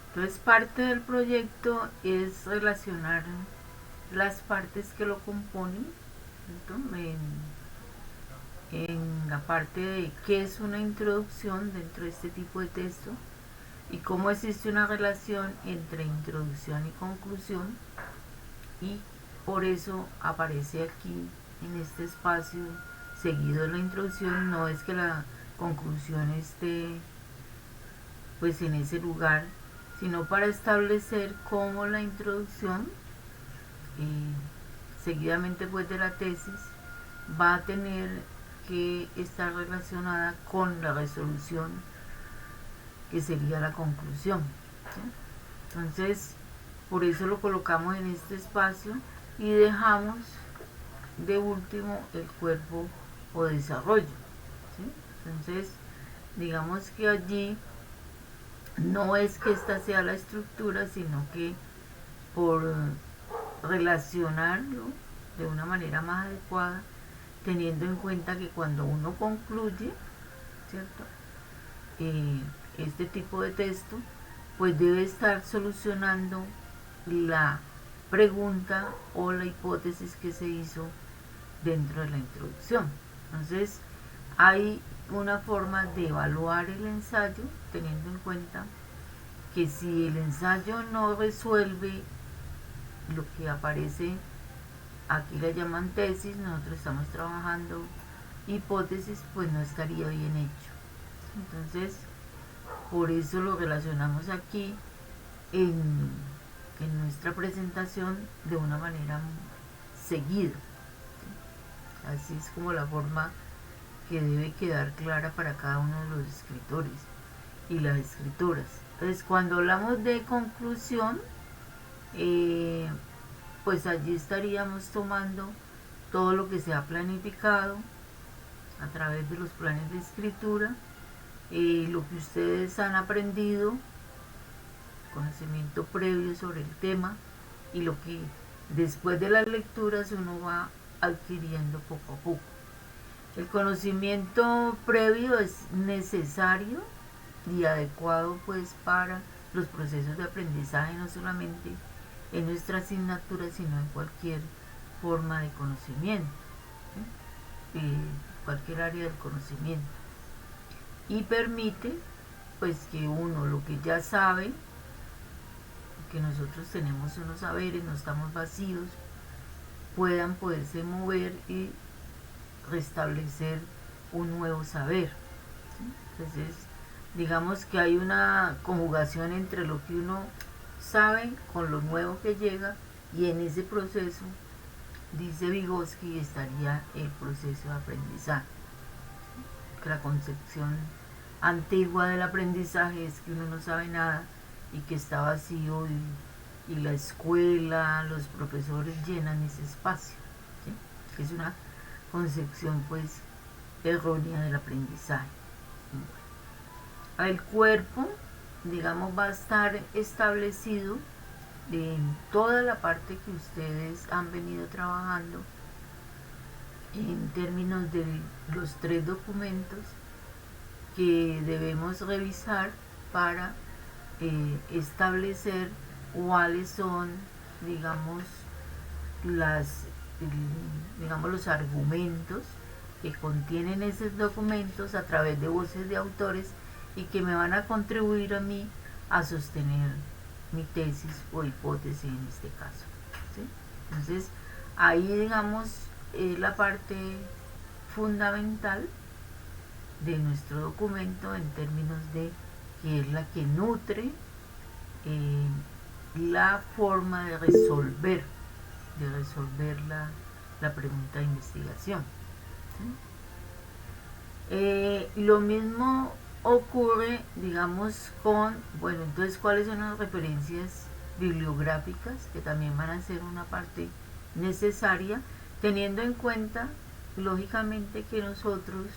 Entonces parte del proyecto es relacionar las partes que lo componen, ¿cierto? En la parte de qué es una introducción dentro de este tipo de texto y cómo existe una relación entre introducción y conclusión, y por eso aparece aquí en este espacio seguido de la introducción. No es que la conclusión esté pues en ese lugar, sino para establecer cómo la introducción, seguidamente pues de la tesis, va a tener que estar relacionada con la resolución, que sería la conclusión, ¿sí? Entonces, por eso lo colocamos en este espacio y dejamos de último el cuerpo o desarrollo, ¿sí? Entonces, digamos que allí no es que esta sea la estructura, sino que por relacionarlo de una manera más adecuada, teniendo en cuenta que cuando uno concluye, ¿cierto? Este tipo de texto, pues debe estar solucionando la pregunta o la hipótesis que se hizo dentro de la introducción. Entonces, hay una forma de evaluar el ensayo teniendo en cuenta que si el ensayo no resuelve lo que aparece, aquí la llaman tesis, nosotros estamos trabajando hipótesis, pues no estaría bien hecho. Entonces, por eso lo relacionamos aquí en, en nuestra presentación de una manera seguida. Así es como la forma que debe quedar clara para cada uno de los escritores y las escritoras. Entonces, cuando hablamos de conclusión, eh, pues allí estaríamos tomando todo lo que se ha planificado a través de los planes de escritura, lo que ustedes han aprendido, conocimiento previo sobre el tema, y lo que después de las lecturas uno va adquiriendo poco a poco. El conocimiento previo es necesario y adecuado pues para los procesos de aprendizaje, no solamente en nuestra asignatura, sino en cualquier forma de conocimiento, ¿sí? Cualquier área del conocimiento, y permite pues que uno lo que ya sabe, que nosotros tenemos unos saberes, no estamos vacíos, puedan poderse mover y restablecer un nuevo saber, ¿sí? Entonces, digamos que hay una conjugación entre lo que uno sabe con lo nuevo que llega, y en ese proceso, dice Vygotsky, estaría el proceso de aprendizaje. Que la concepción antigua del aprendizaje es que uno no sabe nada y que está vacío, y la escuela, los profesores llenan ese espacio, ¿sí? Que es una concepción pues errónea del aprendizaje. El cuerpo, digamos, va a estar establecido en toda la parte que ustedes han venido trabajando en términos de los 3 documentos que debemos revisar para establecer cuáles son, digamos, digamos, los argumentos que contienen esos documentos a través de voces de autores, y que me van a contribuir a mí a sostener mi tesis o hipótesis en este caso, ¿sí? Entonces, ahí digamos es la parte fundamental de nuestro documento en términos de que es la que nutre la forma de resolver la pregunta de investigación, ¿sí? Lo mismo ocurre, digamos, con, bueno, entonces, ¿cuáles son las referencias bibliográficas que también van a ser una parte necesaria, teniendo en cuenta, lógicamente, que nosotros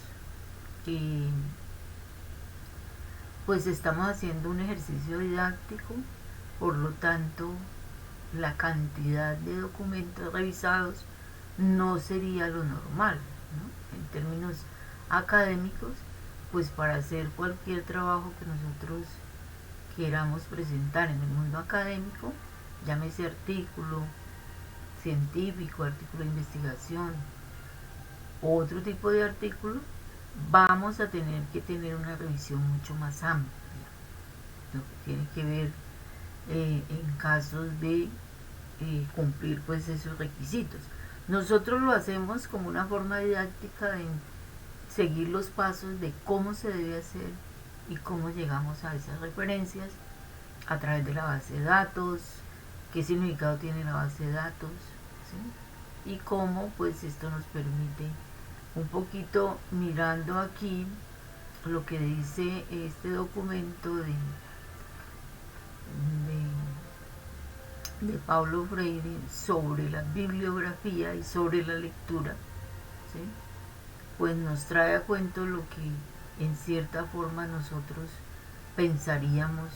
pues estamos haciendo un ejercicio didáctico, por lo tanto la cantidad de documentos revisados no sería lo normal, ¿no? En términos académicos, pues para hacer cualquier trabajo que nosotros queramos presentar en el mundo académico, llámese artículo científico, artículo de investigación, otro tipo de artículo, vamos a tener que tener una revisión mucho más amplia, lo que tiene que ver en casos de cumplir pues esos requisitos. Nosotros lo hacemos como una forma didáctica de seguir los pasos de cómo se debe hacer y cómo llegamos a esas referencias a través de la base de datos, qué significado tiene la base de datos, ¿sí? Y cómo pues esto nos permite un poquito mirando aquí lo que dice este documento de Paulo Freire sobre la bibliografía y sobre la lectura, ¿sí? Pues nos trae a cuento lo que en cierta forma nosotros pensaríamos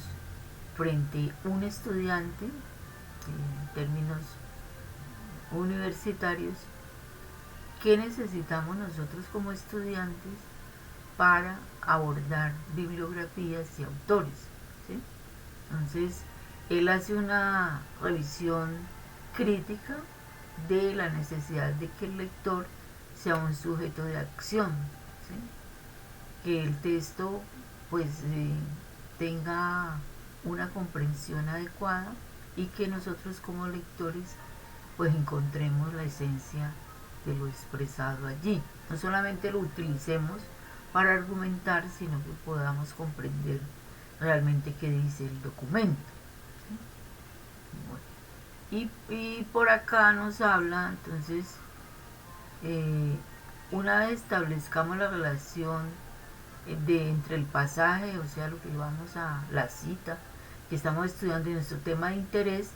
frente a un estudiante en términos universitarios, qué necesitamos nosotros como estudiantes para abordar bibliografías y autores, ¿sí? Entonces él hace una revisión crítica de la necesidad de que el lector sea un sujeto de acción, ¿sí? Que el texto pues tenga una comprensión adecuada y que nosotros como lectores pues encontremos la esencia de lo expresado allí. No solamente lo utilicemos para argumentar, sino que podamos comprender realmente qué dice el documento. ¿Sí? Bueno, y por acá nos habla, entonces, una vez establezcamos la relación entre el pasaje, o sea, lo que vamos a la cita que estamos estudiando y nuestro tema de interés,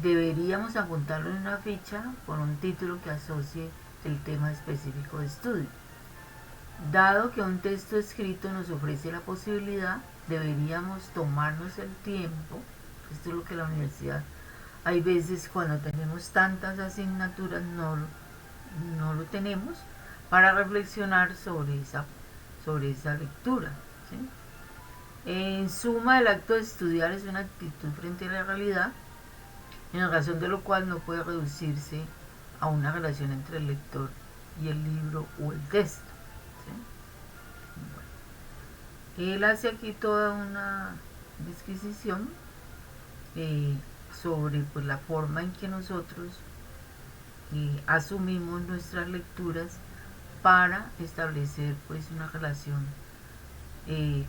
deberíamos apuntarlo en una ficha con un título que asocie el tema específico de estudio. Dado que un texto escrito nos ofrece la posibilidad, deberíamos tomarnos el tiempo, esto es lo que la universidad, hay veces cuando tenemos tantas asignaturas no lo tenemos, para reflexionar sobre esa lectura, ¿sí? En suma, el acto de estudiar es una actitud frente a la realidad, en razón de lo cual no puede reducirse a una relación entre el lector y el libro o el texto, ¿sí? Bueno, él hace aquí toda una disquisición sobre pues, la forma en que nosotros asumimos nuestras lecturas para establecer pues una relación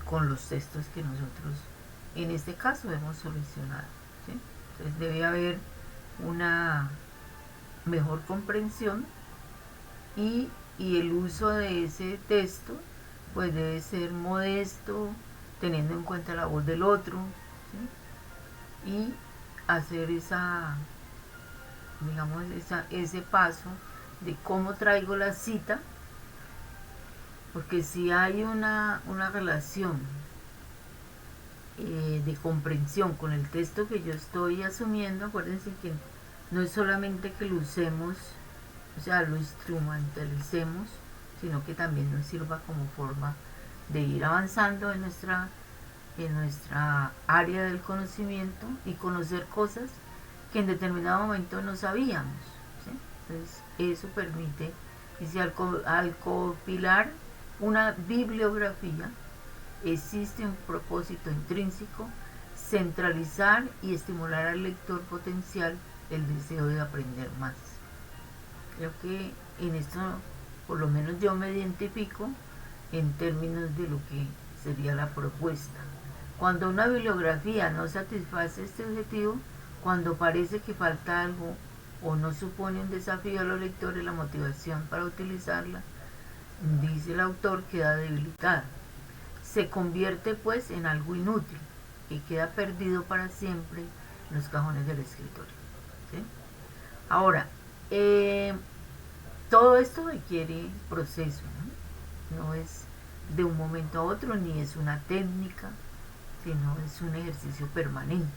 con los textos que nosotros en este caso hemos seleccionado, ¿sí? Entonces debe haber una mejor comprensión y el uso de ese texto pues debe ser modesto, teniendo en cuenta la voz del otro, ¿sí? Y hacer ese paso de cómo traigo la cita, porque si hay una relación de comprensión con el texto que yo estoy asumiendo, acuérdense que no es solamente que lo usemos, o sea, lo instrumentalicemos, sino que también nos sirva como forma de ir avanzando en nuestra área del conocimiento y conocer cosas que en determinado momento no sabíamos, ¿sí? Entonces eso permite, dice, al compilar una bibliografía existe un propósito intrínseco: centralizar y estimular al lector potencial el deseo de aprender más. Creo que en esto por lo menos yo me identifico en términos de lo que sería la propuesta. Cuando una bibliografía no satisface este objetivo, cuando parece que falta algo o no supone un desafío a los lectores, la motivación para utilizarla, dice el autor, queda debilitada. Se convierte pues en algo inútil y queda perdido para siempre en los cajones del escritorio, ¿sí? Ahora, todo esto requiere proceso, no es de un momento a otro, ni es una técnica, sino es un ejercicio permanente.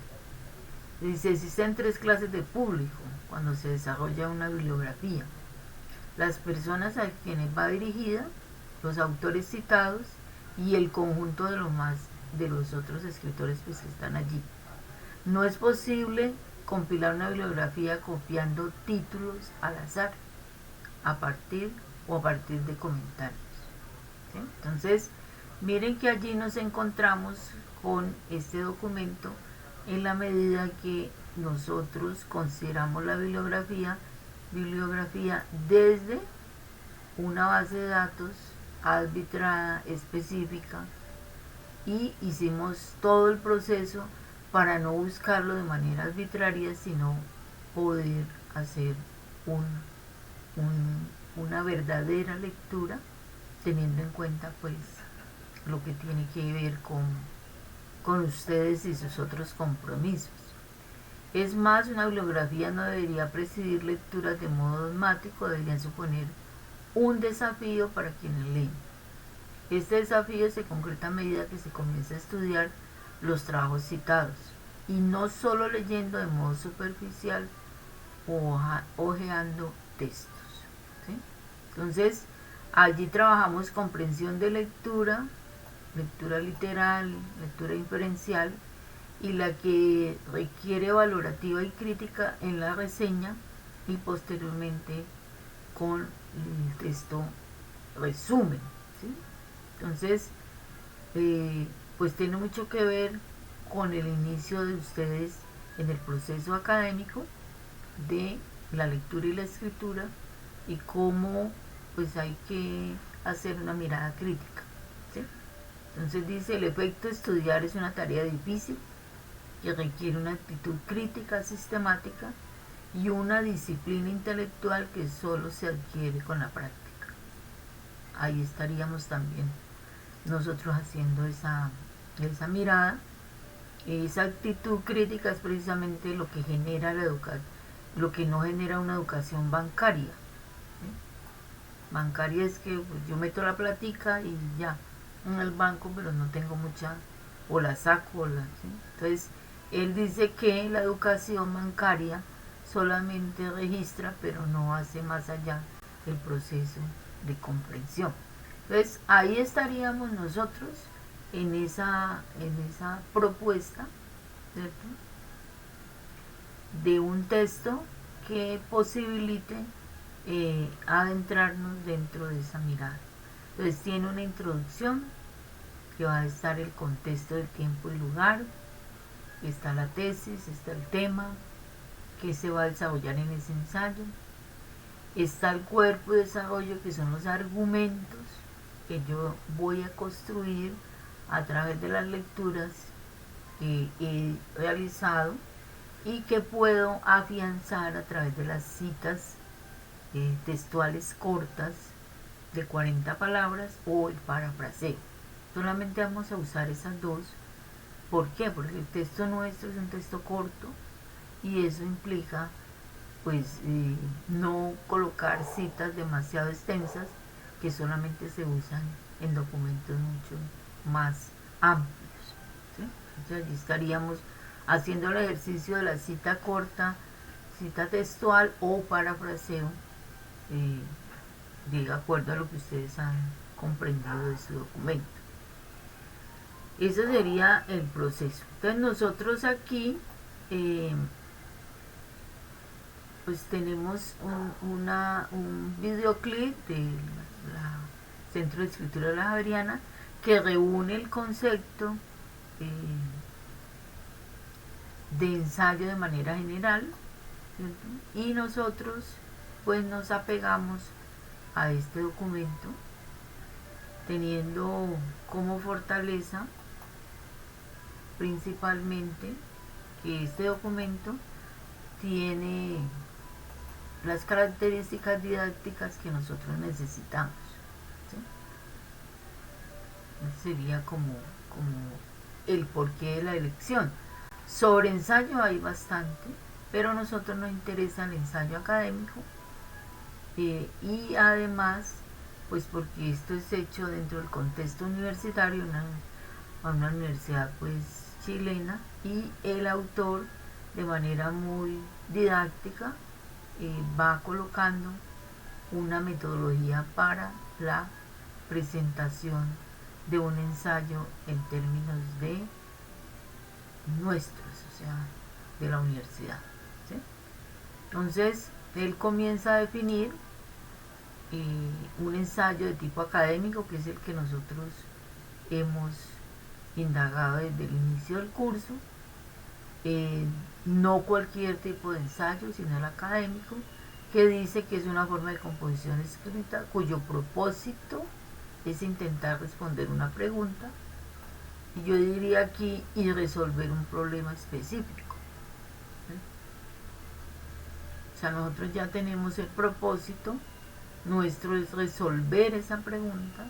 Dice, existen 3 clases de público cuando se desarrolla una bibliografía: las personas a quienes va dirigida, los autores citados y el conjunto de los más de los otros escritores pues, que están allí. No es posible compilar una bibliografía copiando títulos al azar a partir de comentarios, ¿sí? Entonces, miren que allí nos encontramos con este documento en la medida que nosotros consideramos la bibliografía desde una base de datos arbitrada, específica, y hicimos todo el proceso para no buscarlo de manera arbitraria, sino poder hacer una verdadera lectura, teniendo en cuenta pues lo que tiene que ver con ustedes y sus otros compromisos. Es más, una bibliografía no debería presidir lecturas de modo dogmático, deberían suponer un desafío para quienes leen. Este desafío se concreta a medida que se comienza a estudiar los trabajos citados, y no solo leyendo de modo superficial o hojeando textos, ¿sí? Entonces, allí trabajamos comprensión de lectura, lectura literal, lectura inferencial, y la que requiere valorativa y crítica en la reseña, y posteriormente con el texto resumen, ¿sí? Entonces, pues tiene mucho que ver con el inicio de ustedes en el proceso académico de la lectura y la escritura, y cómo pues hay que hacer una mirada crítica, ¿sí? Entonces dice: el efecto de estudiar es una tarea difícil que requiere una actitud crítica sistemática y una disciplina intelectual que solo se adquiere con la práctica. Ahí estaríamos también nosotros haciendo esa mirada. Esa actitud crítica es precisamente lo que genera la educación, lo que no genera una educación bancaria, ¿sí? Bancaria es que pues, yo meto la platica y ya en el banco, pero no tengo mucha, o la saco, ¿sí? Entonces él dice que la educación bancaria solamente registra, pero no hace más allá el proceso de comprensión. Entonces ahí estaríamos nosotros en esa propuesta, ¿cierto?, de un texto que posibilite adentrarnos dentro de esa mirada. Entonces tiene una introducción que va a estar el contexto del tiempo y lugar, está la tesis, está el tema que se va a desarrollar en ese ensayo, está el cuerpo de desarrollo, que son los argumentos que yo voy a construir a través de las lecturas que he realizado y que puedo afianzar a través de las citas textuales cortas de 40 palabras o el parafraseo. Solamente vamos a usar esas dos. ¿Por qué? Porque el texto nuestro es un texto corto, y eso implica pues no colocar citas demasiado extensas que solamente se usan en documentos mucho más amplios, ¿sí? Entonces allí estaríamos haciendo el ejercicio de la cita corta, cita textual o parafraseo, de acuerdo a lo que ustedes han comprendido de su documento. Ese sería el proceso. Entonces nosotros aquí pues tenemos un videoclip del Centro de Escritura de la Javeriana que reúne el concepto de ensayo de manera general, ¿cierto? Y nosotros pues nos apegamos a este documento teniendo como fortaleza principalmente que este documento tiene las características didácticas que nosotros necesitamos, ¿sí? Sería como el porqué de la elección. Sobre ensayo hay bastante, pero a nosotros nos interesa el ensayo académico, y además pues porque esto es hecho dentro del contexto universitario, una universidad pues chilena, y el autor de manera muy didáctica va colocando una metodología para la presentación de un ensayo en términos de nuestros, o sea, de la universidad, ¿sí? Entonces, él comienza a definir un ensayo de tipo académico, que es el que nosotros hemos indagado desde el inicio del curso, no cualquier tipo de ensayo, sino el académico, que dice que es una forma de composición escrita cuyo propósito es intentar responder una pregunta, y yo diría aquí, y resolver un problema específico. ¿Sí? O sea, nosotros ya tenemos el propósito, nuestro es resolver esa pregunta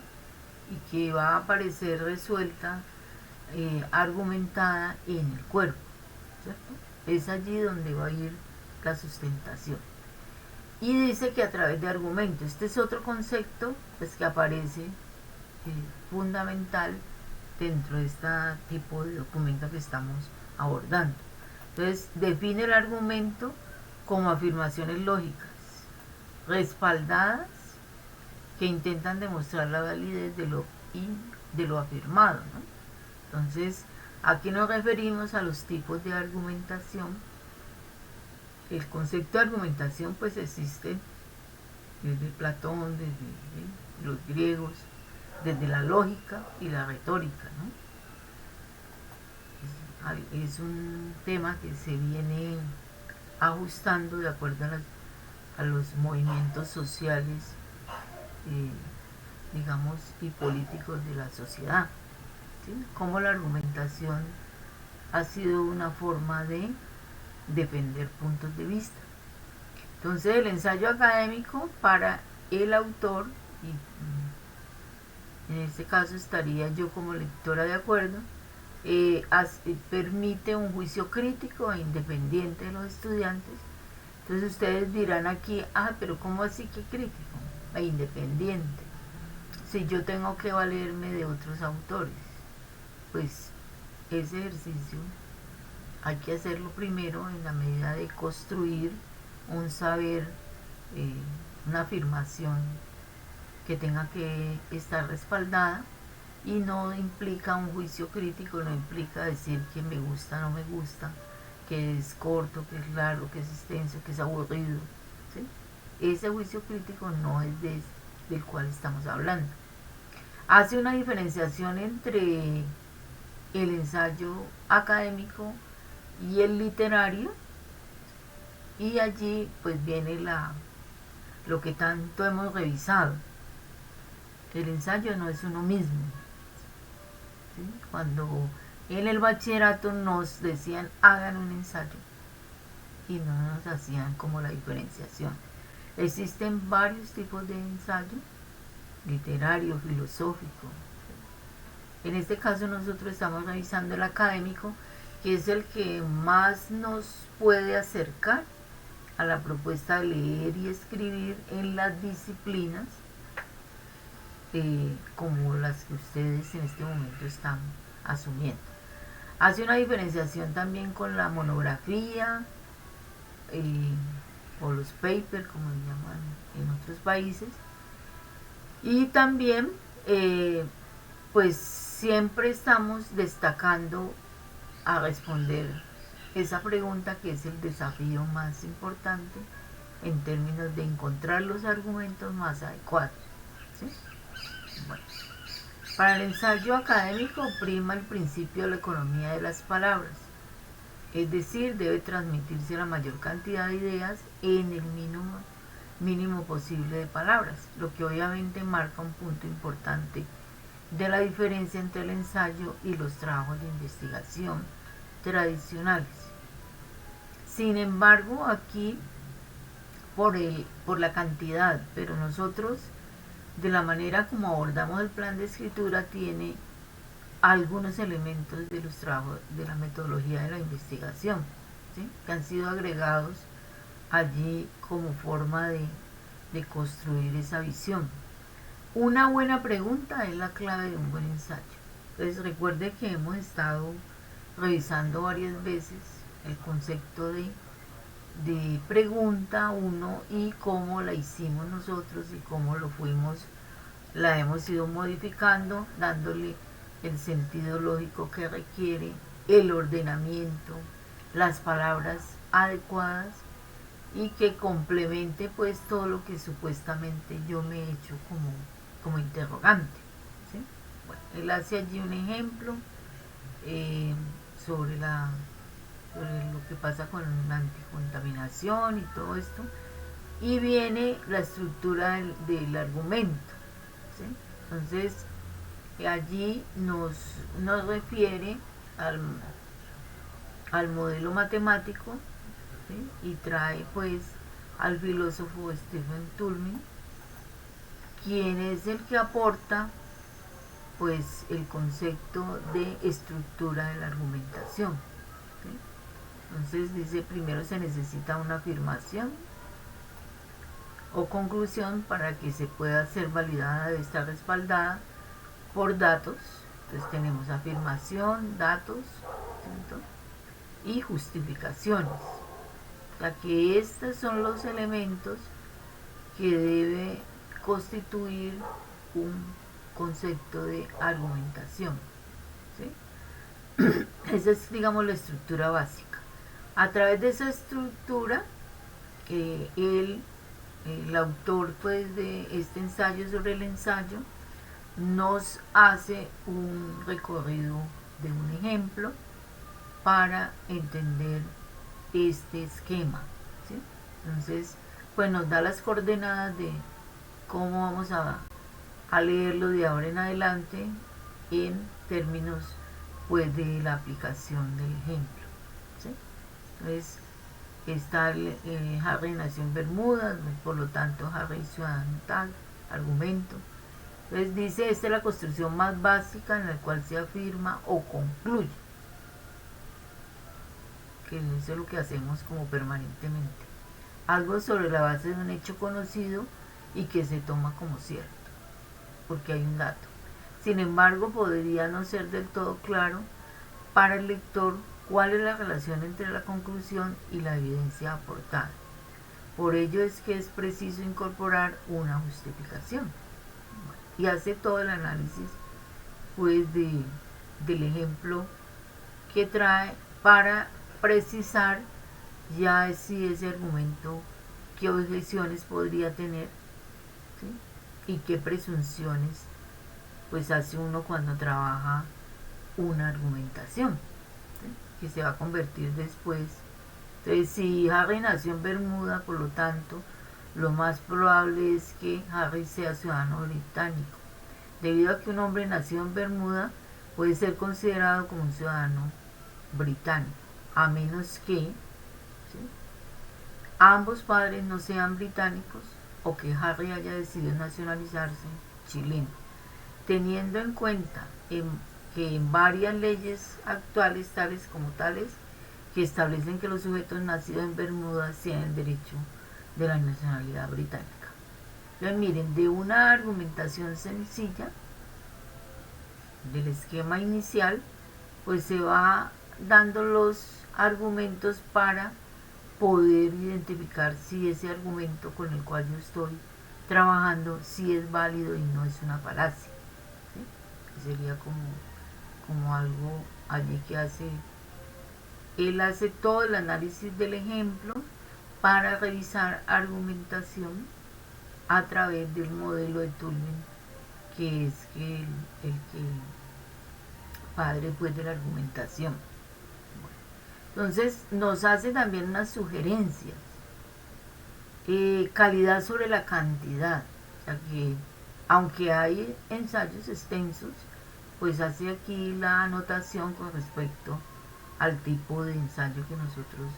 y que va a aparecer resuelta, argumentada en el cuerpo, ¿cierto? Es allí donde va a ir la sustentación. Y dice que a través de argumentos. Este es otro concepto pues, que aparece fundamental dentro de este tipo de documento que estamos abordando. Entonces, define el argumento como afirmaciones lógicas, respaldadas, que intentan demostrar la validez de lo afirmado, ¿no? Entonces, aquí nos referimos a los tipos de argumentación. El concepto de argumentación pues existe desde Platón, desde los griegos, desde la lógica y la retórica, ¿no? Es un tema que se viene ajustando de acuerdo a los movimientos sociales, digamos, y políticos de la sociedad, ¿sí? Como la argumentación ha sido una forma de defender puntos de vista. Entonces, el ensayo académico para el autor, y en este caso estaría yo como lectora de acuerdo, permite un juicio crítico e independiente de los estudiantes. Entonces ustedes dirán aquí, pero ¿cómo así que crítico e independiente? Si yo tengo que valerme de otros autores, pues ese ejercicio hay que hacerlo primero en la medida de construir un saber, una afirmación que tenga que estar respaldada, y no implica un juicio crítico, no implica decir que me gusta, no me gusta, que es corto, que es largo, que es extenso, que es aburrido, ¿sí? Ese juicio crítico no es del cual estamos hablando. Hace una diferenciación entre el ensayo académico y el literario, y allí pues viene lo que tanto hemos revisado. El ensayo no es uno mismo, ¿sí? Cuando en el bachillerato nos decían hagan un ensayo y no nos hacían como la diferenciación. Existen varios tipos de ensayo: literario, filosófico. En este caso nosotros estamos revisando el académico, que es el que más nos puede acercar a la propuesta de leer y escribir en las disciplinas como las que ustedes en este momento están asumiendo. Hace una diferenciación también con la monografía o los papers, como le llaman en otros países, y también pues siempre estamos destacando a responder esa pregunta, que es el desafío más importante en términos de encontrar los argumentos más adecuados, ¿sí? Bueno, para el ensayo académico prima el principio de la economía de las palabras, es decir, debe transmitirse la mayor cantidad de ideas en el mínimo posible de palabras, lo que obviamente marca un punto importante de la diferencia entre el ensayo y los trabajos de investigación tradicionales. Sin embargo, aquí por la cantidad, pero nosotros, de la manera como abordamos el plan de escritura, tiene algunos elementos de los trabajos de la metodología de la investigación, ¿sí? Que han sido agregados allí como forma de construir esa visión. Una buena pregunta es la clave de un buen ensayo. Entonces recuerde que hemos estado revisando varias veces el concepto de pregunta 1 y cómo la hicimos nosotros y cómo lo fuimos la hemos ido modificando, dándole el sentido lógico que requiere, el ordenamiento, las palabras adecuadas y que complemente pues todo lo que supuestamente yo me he hecho como interrogante, ¿sí? Bueno, él hace allí un ejemplo eh, sobre sobre lo que pasa con la anticontaminación y todo esto, y viene la estructura del argumento, ¿sí? Entonces allí nos refiere al, al modelo matemático, ¿sí? Y trae pues al filósofo Stephen Toulmin, quien es el que aporta pues el concepto de estructura de la argumentación, ¿sí? Entonces dice, primero se necesita una afirmación o conclusión para que se pueda ser validada, debe estar respaldada por datos. Entonces tenemos afirmación, datos, ¿cierto? Y justificaciones. O sea que estos son los elementos que debe constituir un concepto de argumentación, ¿sí? Esa es, digamos, la estructura básica. A través de esa estructura, el autor pues, de este ensayo sobre el ensayo nos hace un recorrido de un ejemplo para entender este esquema, ¿sí? Entonces, pues nos da las coordenadas de cómo vamos a leerlo de ahora en adelante en términos pues de la aplicación del ejemplo, ¿sí? Entonces está Harry nació en Bermudas, por lo tanto Harry ciudadano tal, argumento. Entonces dice, esta es la construcción más básica en la cual se afirma o concluye, que eso es lo que hacemos como permanentemente, algo sobre la base de un hecho conocido y que se toma como cierto, porque hay un dato. Sin embargo, podría no ser del todo claro para el lector cuál es la relación entre la conclusión y la evidencia aportada. Por ello es que es preciso incorporar una justificación. Y hace todo el análisis pues del ejemplo que trae para precisar ya si ese argumento qué objeciones podría tener, ¿sí? Y qué presunciones pues hace uno cuando trabaja una argumentación, ¿sí? Que se va a convertir después. Entonces, si Harry nació en Bermuda, por lo tanto, lo más probable es que Harry sea ciudadano británico, debido a que un hombre nacido en Bermuda puede ser considerado como un ciudadano británico, a menos que, ¿sí?, ambos padres no sean británicos o que Harry haya decidido nacionalizarse chileno, teniendo en cuenta que en varias leyes actuales, tales como tales, que establecen que los sujetos nacidos en Bermuda tienen el derecho de la nacionalidad británica. Entonces, miren, de una argumentación sencilla del esquema inicial, pues se va dando los argumentos para poder identificar si ese argumento con el cual yo estoy trabajando si es válido y no es una falacia, ¿sí? Sería como algo allí que hace, él hace todo el análisis del ejemplo para revisar argumentación a través del modelo de Toulmin, que es el padre pues de la argumentación. Entonces nos hace también unas sugerencias, calidad sobre la cantidad, o sea que aunque hay ensayos extensos, pues hace aquí la anotación con respecto al tipo de ensayo que nosotros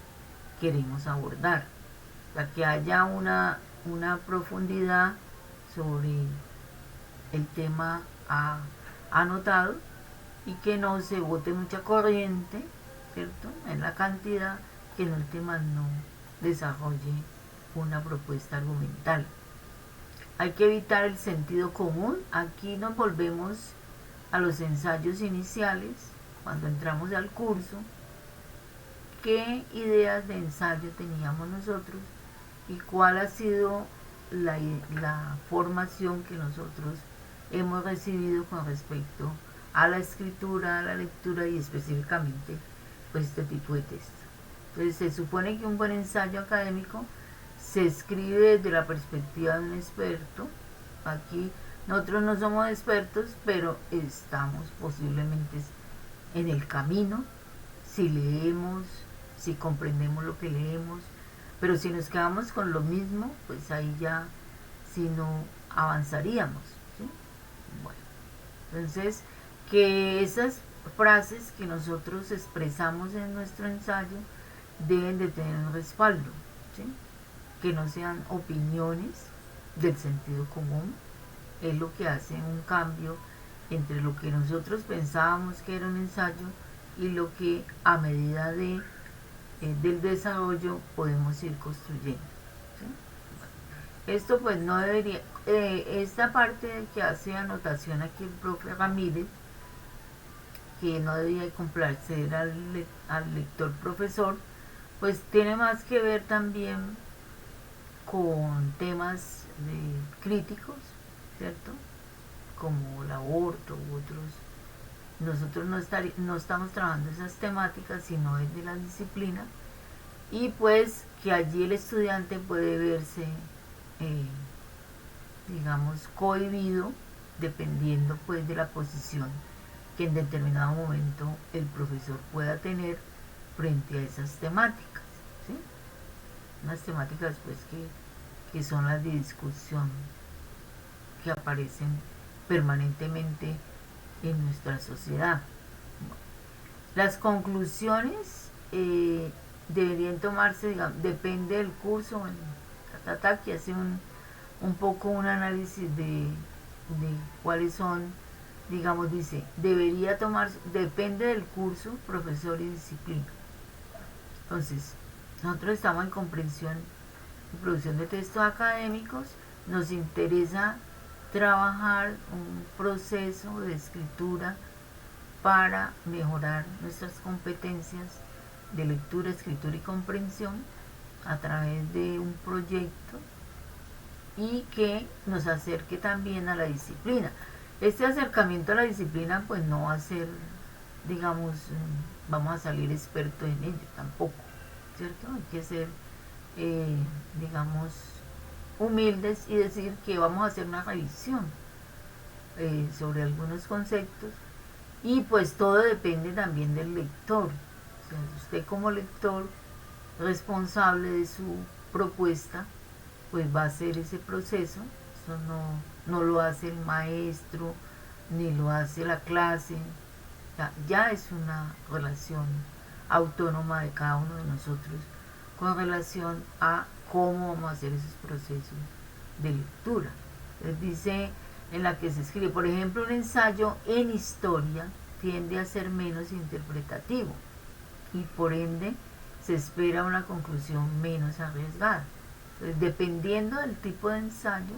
queremos abordar, o sea que haya una profundidad sobre el tema anotado y que no se bote mucha corriente, ¿cierto?, en la cantidad, que en últimas no desarrolle una propuesta argumental. Hay que evitar el sentido común. Aquí nos volvemos a los ensayos iniciales, cuando entramos al curso, qué ideas de ensayo teníamos nosotros y cuál ha sido la formación que nosotros hemos recibido con respecto a la escritura, a la lectura y específicamente pues este tipo de texto. Entonces se supone que un buen ensayo académico se escribe desde la perspectiva de un experto. Aquí nosotros no somos expertos, pero estamos posiblemente en el camino si leemos, si comprendemos lo que leemos, pero si nos quedamos con lo mismo, pues ahí ya si no avanzaríamos, ¿sí? Bueno, entonces que esas frases que nosotros expresamos en nuestro ensayo deben de tener un respaldo, ¿sí? Que no sean opiniones del sentido común, es lo que hace un cambio entre lo que nosotros pensábamos que era un ensayo y lo que a medida del desarrollo podemos ir construyendo, ¿sí? Esto pues no debería, esta parte que hace anotación aquí el profe Ramírez, que no debía complacer al lector profesor, pues tiene más que ver también con temas críticos, ¿cierto? Como el aborto u otros. Nosotros no estamos trabajando esas temáticas, sino desde la disciplina, y pues que allí el estudiante puede verse, digamos, cohibido, dependiendo pues de la posición que en determinado momento el profesor pueda tener frente a esas temáticas, ¿sí? Unas temáticas pues que son las de discusión que aparecen permanentemente en nuestra sociedad. Las conclusiones deberían tomarse, digamos, depende del curso, bueno, que hace un poco un análisis de cuáles son, digamos, dice, debería tomarse, depende del curso, profesor y disciplina. Entonces, nosotros estamos en comprensión y producción de textos académicos, nos interesa trabajar un proceso de escritura para mejorar nuestras competencias de lectura, escritura y comprensión a través de un proyecto y que nos acerque también a la disciplina. Este acercamiento a la disciplina pues no va a ser, digamos, vamos a salir expertos en ello, tampoco, ¿cierto? Hay que ser, digamos, humildes y decir que vamos a hacer una revisión sobre algunos conceptos, y pues todo depende también del lector. O sea, usted como lector responsable de su propuesta pues va a hacer ese proceso. Eso no lo hace el maestro ni lo hace la clase, ya es una relación autónoma de cada uno de nosotros con relación a cómo vamos a hacer esos procesos de lectura. Entonces dice en la que se escribe, por ejemplo, un ensayo en historia tiende a ser menos interpretativo y por ende se espera una conclusión menos arriesgada. Entonces, dependiendo del tipo de ensayo,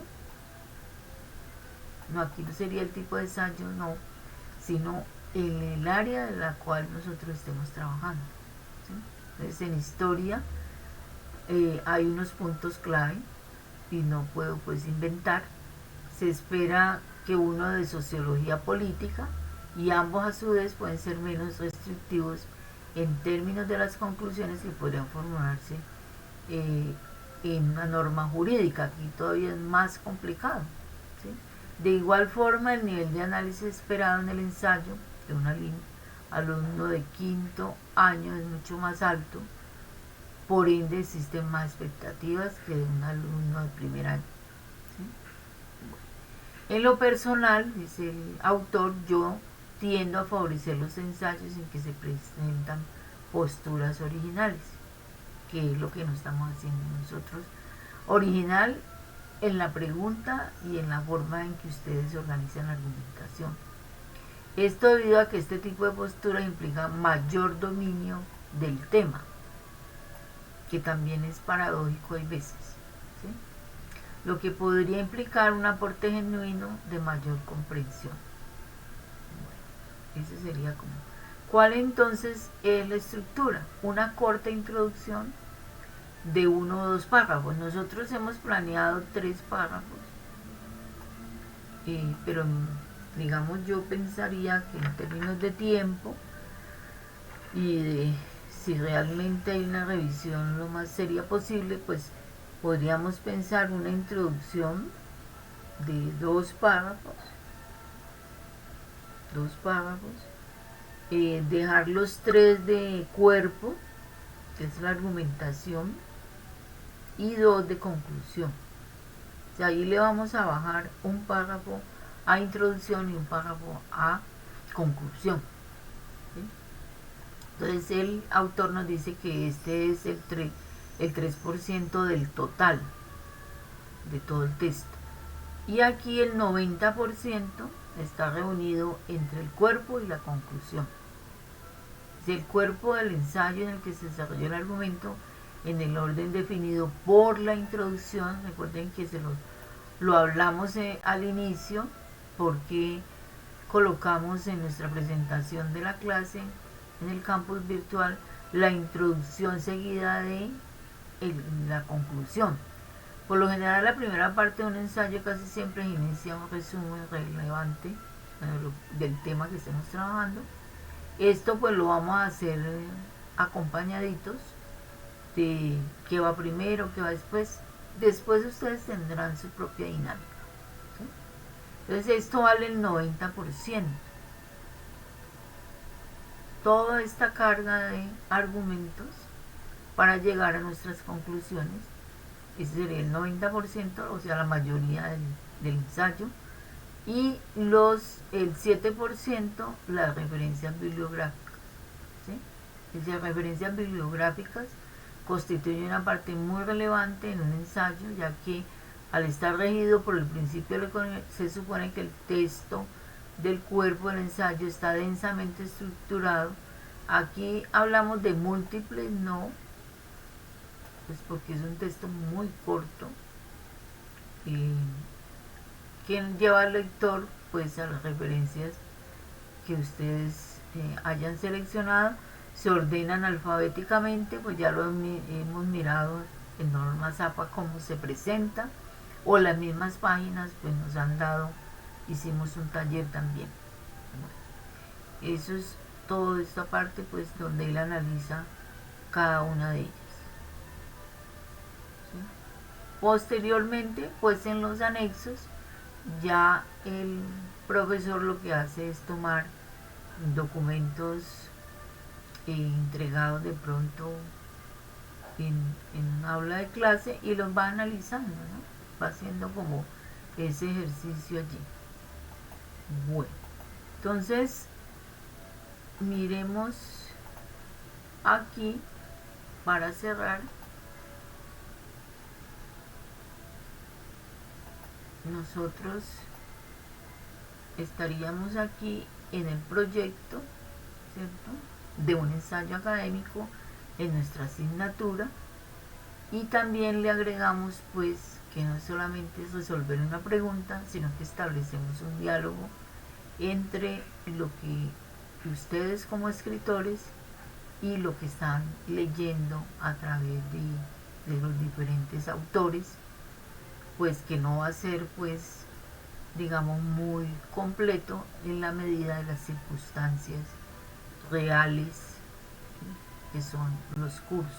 no, aquí no sería el tipo de ensayo, no, sino en el área de la cual nosotros estemos trabajando, ¿sí? Entonces, en historia hay unos puntos clave y no puedo pues inventar. Se espera que uno de sociología política, y ambos a su vez pueden ser menos restrictivos en términos de las conclusiones que podrían formularse en una norma jurídica. Aquí todavía es más complicado, ¿sí? De igual forma, el nivel de análisis esperado en el ensayo de un alumno de quinto año es mucho más alto, por ende existen más expectativas que de un alumno de primer año, ¿sí? En lo personal, dice el autor, yo tiendo a favorecer los ensayos en que se presentan posturas originales, que es lo que no estamos haciendo nosotros. Original en la pregunta y en la forma en que ustedes organizan la argumentación. Esto debido a que este tipo de postura implica mayor dominio del tema, que también es paradójico hay veces, ¿sí? Lo que podría implicar un aporte genuino de mayor comprensión. Bueno, ese sería como... ¿Cuál entonces es la estructura? Una corta introducción de 1 o 2 párrafos. Nosotros hemos planeado 3 párrafos pero digamos yo pensaría que en términos de tiempo y de si realmente hay una revisión lo más seria posible, pues podríamos pensar una introducción de dos párrafos, dejar los tres de cuerpo, que es la argumentación, y dos de conclusión. O sea, ahí le vamos a bajar un párrafo a introducción y un párrafo a conclusión. ¿Sí? Entonces el autor nos dice que este es el 3% del total de todo el texto. Y aquí el 90% está reunido entre el cuerpo y la conclusión. Es el cuerpo del ensayo en el que se desarrolló el argumento en el orden definido por la introducción. Recuerden que lo hablamos al inicio porque colocamos en nuestra presentación de la clase en el campus virtual la introducción seguida de la conclusión. Por lo general, la primera parte de un ensayo casi siempre inicia un resumen relevante del tema que estemos trabajando. Esto pues lo vamos a hacer acompañaditos de qué va primero, qué va después. Después ustedes tendrán su propia dinámica. ¿Sí? Entonces esto vale el 90%. Toda esta carga de argumentos para llegar a nuestras conclusiones. Ese sería el 90%, o sea, la mayoría del ensayo. Y el 7%, las referencias bibliográficas. ¿Sí? Esas referencias bibliográficas constituyen una parte muy relevante en un ensayo, ya que al estar regido por el principio de la economía, se supone que el texto del cuerpo del ensayo está densamente estructurado. Aquí hablamos de múltiples, no, pues porque es un texto muy corto, que lleva al lector pues a las referencias que ustedes hayan seleccionado, se ordenan alfabéticamente, pues ya lo hemos mirado en Norma Zapa cómo se presenta, o las mismas páginas pues nos han dado, hicimos un taller también. Bueno, eso es toda esta parte pues donde él analiza cada una de ellas. ¿Sí? Posteriormente pues en los anexos ya el profesor lo que hace es tomar documentos entregados de pronto en un aula de clase y los va analizando, ¿no? Va haciendo como ese ejercicio allí. Bueno, entonces miremos aquí para cerrar. Nosotros estaríamos aquí en el proyecto, ¿cierto?, de un ensayo académico en nuestra asignatura, y también le agregamos pues que no solamente es resolver una pregunta, sino que establecemos un diálogo entre lo que ustedes como escritores y lo que están leyendo a través de los diferentes autores, pues que no va a ser pues digamos muy completo en la medida de las circunstancias reales, ¿sí?, que son los cursos.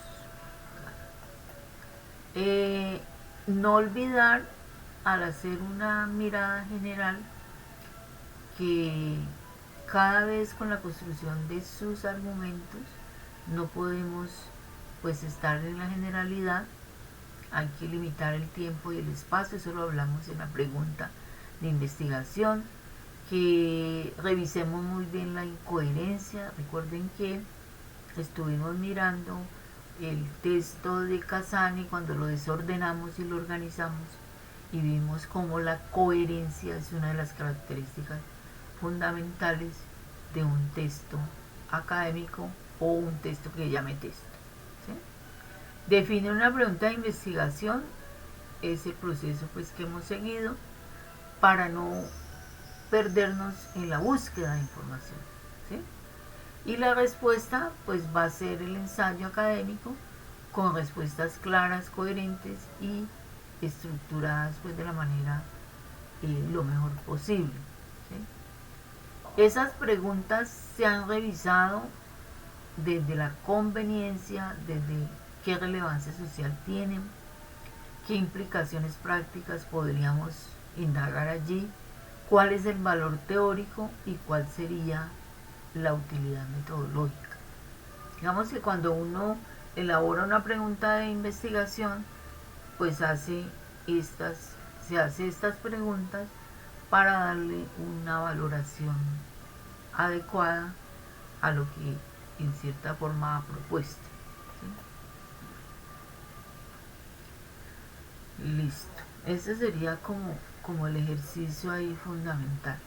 No olvidar al hacer una mirada general que cada vez con la construcción de sus argumentos no podemos pues estar en la generalidad, hay que limitar el tiempo y el espacio, eso lo hablamos en la pregunta de investigación, que revisemos muy bien la incoherencia. Recuerden que estuvimos mirando el texto de Casani cuando lo desordenamos y lo organizamos y vimos cómo la coherencia es una de las características fundamentales de un texto académico o un texto que llame texto. ¿Sí? Definir una pregunta de investigación es el proceso pues que hemos seguido para no perdernos en la búsqueda de información. ¿Sí? Y la respuesta pues va a ser el ensayo académico con respuestas claras, coherentes y estructuradas pues de la manera lo mejor posible. ¿Sí? Esas preguntas se han revisado desde la conveniencia, desde qué relevancia social tienen, qué implicaciones prácticas podríamos indagar allí, cuál es el valor teórico y cuál sería la utilidad metodológica. Digamos que cuando uno elabora una pregunta de investigación, pues se hace estas preguntas para darle una valoración adecuada a lo que en cierta forma ha propuesto. ¿Sí? Listo. Ese sería como el ejercicio ahí fundamental.